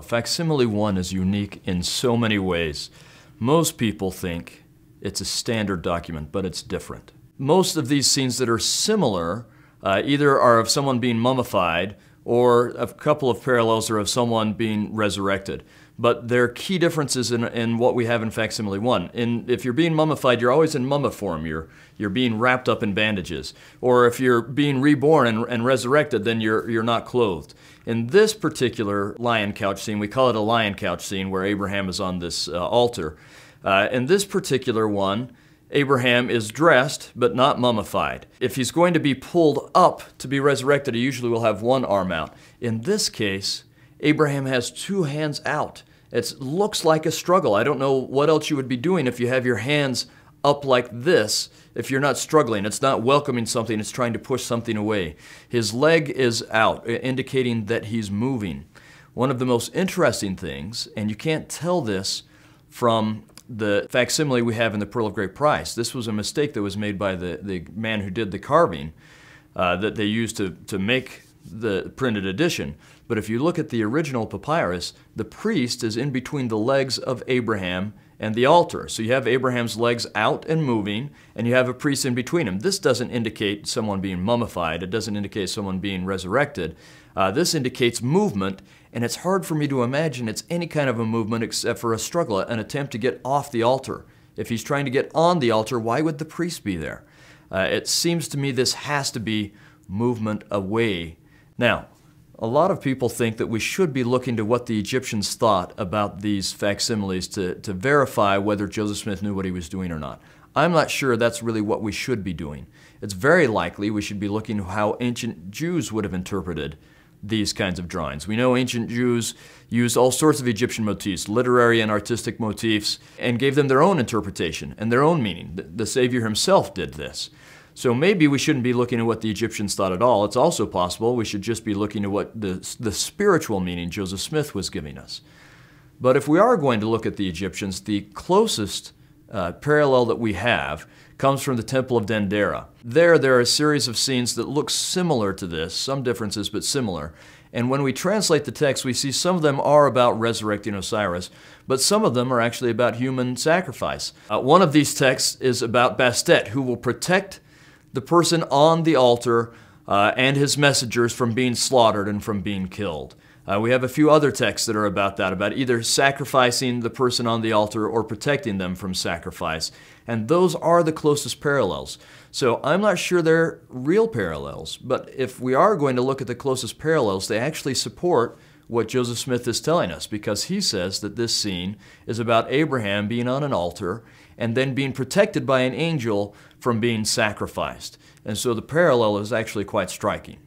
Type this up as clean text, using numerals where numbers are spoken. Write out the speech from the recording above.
Facsimile 1 is unique in so many ways. Most people think it's a standard document, but it's different. Most of these scenes that are similar either are of someone being mummified, or a couple of parallels are of someone being resurrected. But there are key differences in what we have in Facsimile 1. If you're being mummified, you're always in mumma form. You're being wrapped up in bandages. Or if you're being reborn and resurrected, then you're not clothed. In this particular lion couch scene, we call it a lion couch scene where Abraham is on this altar. In this particular one, Abraham is dressed but not mummified. If he's going to be pulled up to be resurrected, he usually will have one arm out. In this case, Abraham has two hands out. It looks like a struggle. I don't know what else you would be doing if you have your hands up like this, if you're not struggling. It's not welcoming something, it's trying to push something away. His leg is out, indicating that he's moving. One of the most interesting things, and you can't tell this from the facsimile we have in the Pearl of Great Price. This was a mistake that was made by the man who did the carving that they used to make the printed edition. But if you look at the original papyrus, the priest is in between the legs of Abraham and the altar. So you have Abraham's legs out and moving, and you have a priest in between them. This doesn't indicate someone being mummified. It doesn't indicate someone being resurrected. This indicates movement, and it's hard for me to imagine it's any kind of a movement except for a struggle, an attempt to get off the altar. If he's trying to get on the altar, why would the priest be there? It seems to me this has to be movement away. Now, a lot of people think that we should be looking to what the Egyptians thought about these facsimiles to verify whether Joseph Smith knew what he was doing or not. I'm not sure that's really what we should be doing. It's very likely we should be looking to how ancient Jews would have interpreted these kinds of drawings. We know ancient Jews used all sorts of Egyptian motifs, literary and artistic motifs, and gave them their own interpretation and their own meaning. The Savior himself did this. So maybe we shouldn't be looking at what the Egyptians thought at all. It's also possible we should just be looking at what the spiritual meaning Joseph Smith was giving us. But if we are going to look at the Egyptians, the closest parallel that we have comes from the Temple of Dendera. There are a series of scenes that look similar to this, some differences but similar. And when we translate the text, we see some of them are about resurrecting Osiris, but some of them are actually about human sacrifice. One of these texts is about Bastet, who will protect the person on the altar and his messengers from being slaughtered and from being killed. We have a few other texts that are about that, about either sacrificing the person on the altar or protecting them from sacrifice. And those are the closest parallels. So I'm not sure they're real parallels, but if we are going to look at the closest parallels, they actually support what Joseph Smith is telling us, because he says that this scene is about Abraham being on an altar and then being protected by an angel from being sacrificed. And so the parallel is actually quite striking.